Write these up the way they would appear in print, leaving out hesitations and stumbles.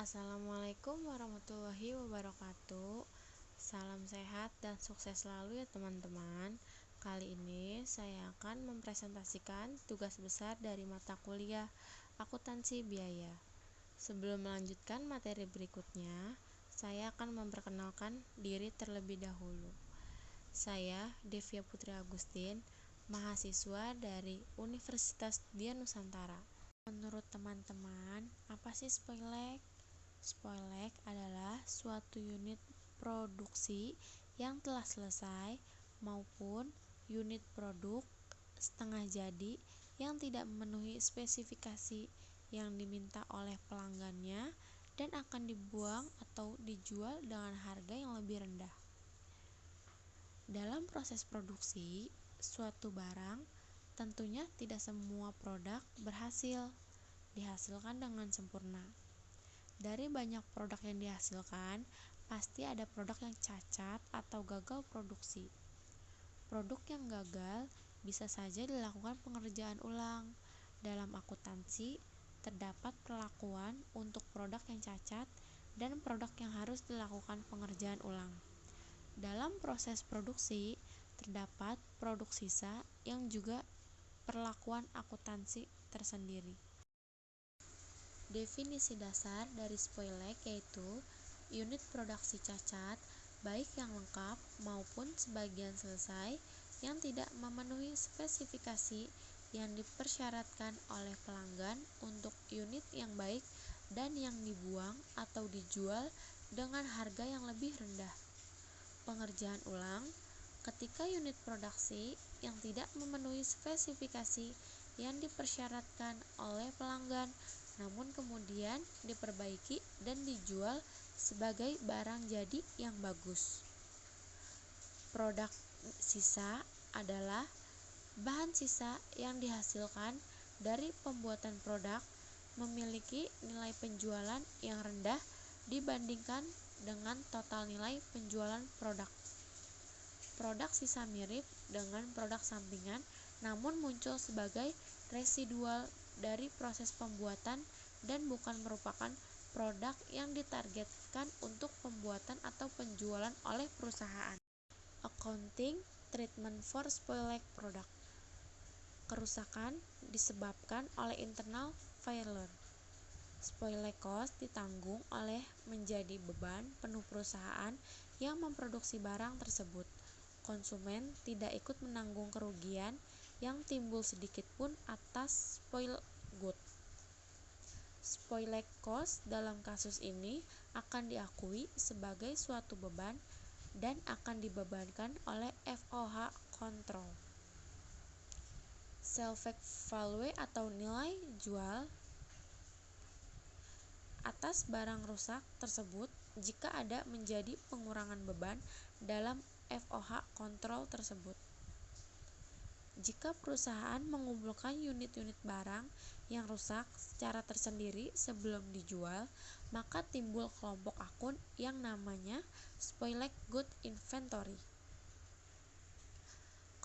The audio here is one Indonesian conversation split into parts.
Assalamualaikum warahmatullahi wabarakatuh. Salam sehat dan sukses selalu ya teman-teman. Kali ini saya akan mempresentasikan tugas besar dari mata kuliah akuntansi biaya. Sebelum melanjutkan materi berikutnya, saya akan memperkenalkan diri terlebih dahulu. Saya Devia Putri Agustin, mahasiswa dari Universitas Dian Nusantara. Menurut teman-teman, apa sih spoilek? Spoilek adalah suatu unit produksi yang telah selesai maupun unit produk setengah jadi yang tidak memenuhi spesifikasi yang diminta oleh pelanggannya dan akan dibuang atau dijual dengan harga yang lebih rendah. Dalam proses produksi suatu barang, tentunya tidak semua produk berhasil dihasilkan dengan sempurna. Dari banyak produk yang dihasilkan, pasti ada produk yang cacat atau gagal produksi. Produk yang gagal bisa saja dilakukan pengerjaan ulang. Dalam akuntansi, terdapat perlakuan untuk produk yang cacat dan produk yang harus dilakukan pengerjaan ulang. Dalam proses produksi, terdapat produk sisa yang juga perlakuan akuntansi tersendiri. Definisi dasar dari spoilek yaitu unit produksi cacat, baik yang lengkap maupun sebagian selesai, yang tidak memenuhi spesifikasi yang dipersyaratkan oleh pelanggan untuk unit yang baik dan yang dibuang atau dijual dengan harga yang lebih rendah. Pengerjaan ulang ketika unit produksi yang tidak memenuhi spesifikasi yang dipersyaratkan oleh pelanggan namun kemudian diperbaiki dan dijual sebagai barang jadi yang bagus. Produk sisa adalah bahan sisa yang dihasilkan dari pembuatan produk memiliki nilai penjualan yang rendah dibandingkan dengan total nilai penjualan produk. Produk sisa mirip dengan produk sampingan namun muncul sebagai residual dari proses pembuatan dan bukan merupakan produk yang ditargetkan untuk pembuatan atau penjualan oleh perusahaan. Accounting treatment for spoiled product. Kerusakan disebabkan oleh internal failure. Spoiled cost ditanggung oleh menjadi beban penuh perusahaan yang memproduksi barang tersebut. Konsumen tidak ikut menanggung kerugian yang timbul sedikit pun atas spoiled good. Spoiled cost dalam kasus ini akan diakui sebagai suatu beban dan akan dibebankan oleh FOH control. Sell value atau nilai jual atas barang rusak tersebut jika ada menjadi pengurangan beban dalam FOH kontrol tersebut. Jika perusahaan mengumpulkan unit-unit barang yang rusak secara tersendiri sebelum dijual, maka timbul kelompok akun yang namanya spoiled good inventory.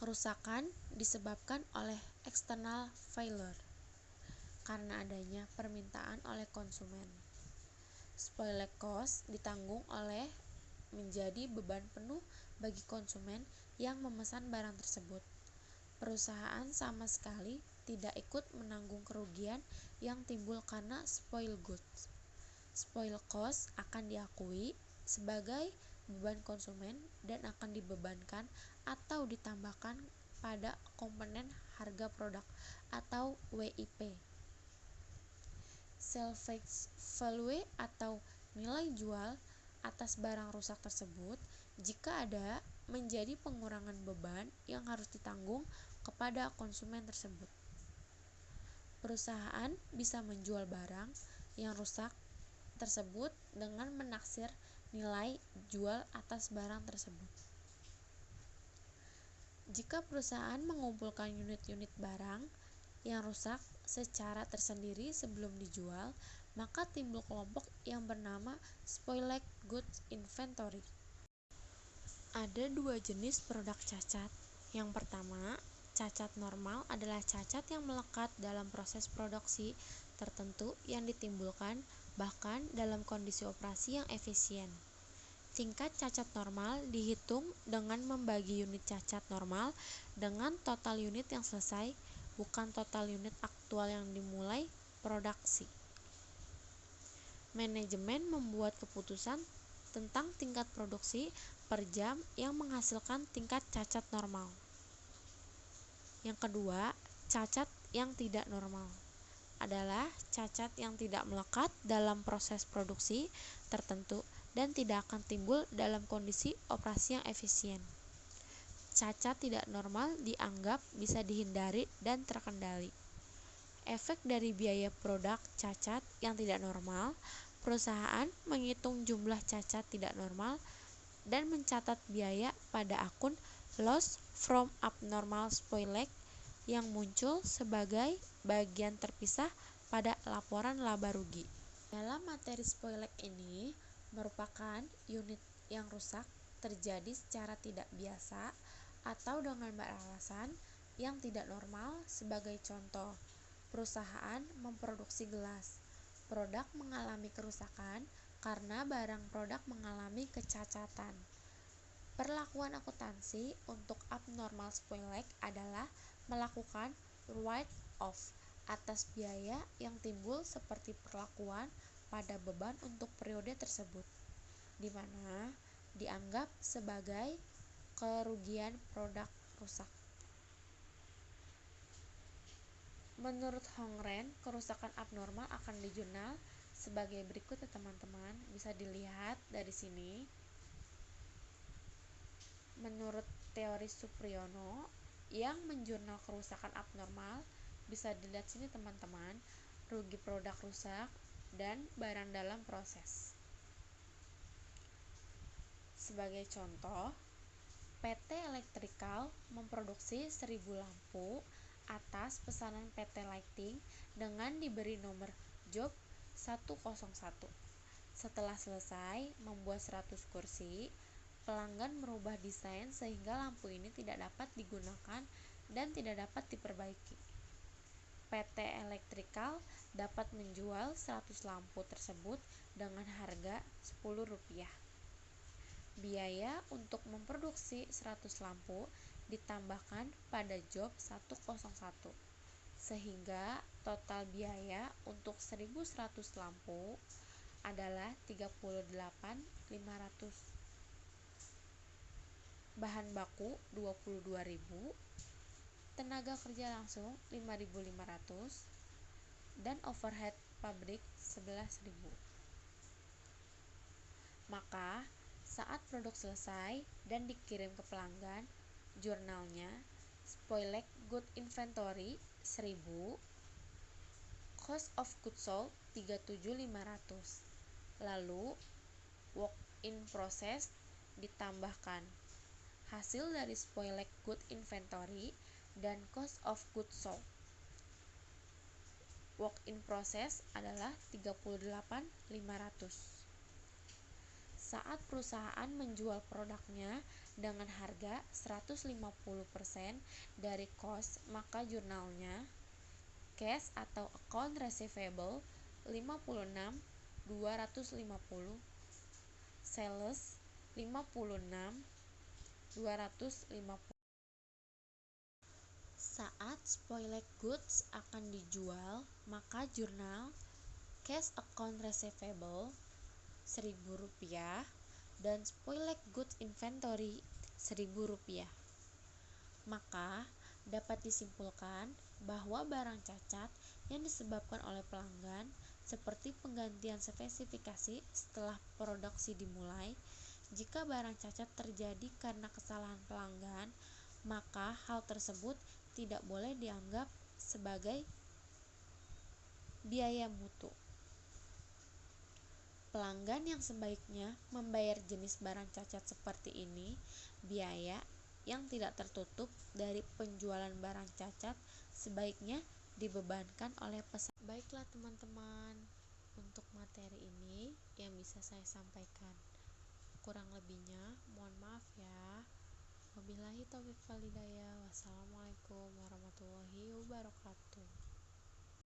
Kerusakan disebabkan oleh external failure karena adanya permintaan oleh konsumen. Spoiled cost ditanggung oleh menjadi beban penuh bagi konsumen yang memesan barang tersebut. Perusahaan sama sekali tidak ikut menanggung kerugian yang timbul karena spoiled goods. Spoiled cost akan diakui sebagai beban konsumen dan akan dibebankan atau ditambahkan pada komponen harga produk atau WIP. Sell value atau nilai jual atas barang rusak tersebut jika ada menjadi pengurangan beban yang harus ditanggung kepada konsumen tersebut. Perusahaan bisa menjual barang yang rusak tersebut dengan menaksir nilai jual atas barang tersebut. Jika perusahaan mengumpulkan unit-unit barang yang rusak secara tersendiri sebelum dijual, maka timbul kelompok yang bernama spoiled goods inventory. Ada dua jenis produk cacat. Yang pertama, cacat normal adalah cacat yang melekat dalam proses produksi tertentu yang ditimbulkan bahkan dalam kondisi operasi yang efisien. Tingkat cacat normal dihitung dengan membagi unit cacat normal dengan total unit yang selesai, bukan total unit aktual yang dimulai produksi. Manajemen membuat keputusan tentang tingkat produksi per jam yang menghasilkan tingkat cacat normal. Yang kedua, cacat yang tidak normal adalah cacat yang tidak melekat dalam proses produksi tertentu dan tidak akan timbul dalam kondisi operasi yang efisien. Cacat tidak normal dianggap bisa dihindari dan terkendali. Efek dari biaya produk cacat yang tidak normal, perusahaan menghitung jumlah cacat tidak normal dan mencatat biaya pada akun loss from abnormal spoilage yang muncul sebagai bagian terpisah pada laporan laba rugi. Dalam materi spoilage ini merupakan unit yang rusak terjadi secara tidak biasa atau dengan beralasan yang tidak normal. Sebagai contoh, perusahaan memproduksi gelas. Produk mengalami kerusakan karena barang produk mengalami kecacatan. Perlakuan akuntansi untuk abnormal spoilage adalah melakukan write-off atas biaya yang timbul seperti perlakuan pada beban untuk periode tersebut, di mana dianggap sebagai kerugian produk rusak. Menurut Hongren, kerusakan abnormal akan dijurnal sebagai berikut ya teman-teman, bisa dilihat dari sini. Menurut teori Supriyono yang menjurnal kerusakan abnormal, bisa dilihat sini teman-teman, rugi produk rusak dan barang dalam proses. Sebagai contoh, PT Electrical memproduksi 1000 lampu atas pesanan PT Lighting dengan diberi nomor job 101. Setelah selesai membuat 100 kursi, pelanggan merubah desain sehingga lampu ini tidak dapat digunakan dan tidak dapat diperbaiki. PT Electrical dapat menjual 100 lampu tersebut dengan harga Rp10. Biaya untuk memproduksi 100 lampu ditambahkan pada job 101, sehingga total biaya untuk 1100 lampu adalah 38.500. Bahan baku 22.000, tenaga kerja langsung 5.500, dan overhead pabrik 11.000. Maka saat produk selesai dan dikirim ke pelanggan, jurnalnya spoilage good inventory 1000, cost of goods sold 37.500, lalu work in process ditambahkan hasil dari spoilage good inventory dan cost of goods sold. Work in process adalah 38.500. Saat perusahaan menjual produknya dengan harga 150% dari cost, maka jurnalnya cash atau account receivable 56.250, sales 56.250. Saat spoilage goods akan dijual, maka jurnal cash account receivable Rp1.000 dan spoilage goods inventory Rp1.000. Maka dapat disimpulkan bahwa barang cacat yang disebabkan oleh pelanggan seperti penggantian spesifikasi setelah produksi dimulai. Jika barang cacat terjadi karena kesalahan pelanggan, maka hal tersebut tidak boleh dianggap sebagai biaya mutu. Pelanggan yang sebaiknya membayar jenis barang cacat seperti ini, biaya yang tidak tertutup dari penjualan barang cacat sebaiknya dibebankan oleh pesanan. Baiklah teman-teman, untuk materi ini yang bisa saya sampaikan. Kurang lebihnya mohon maaf ya. Wabillahi taufiq wal hidayah. Wassalamualaikum warahmatullahi wabarakatuh.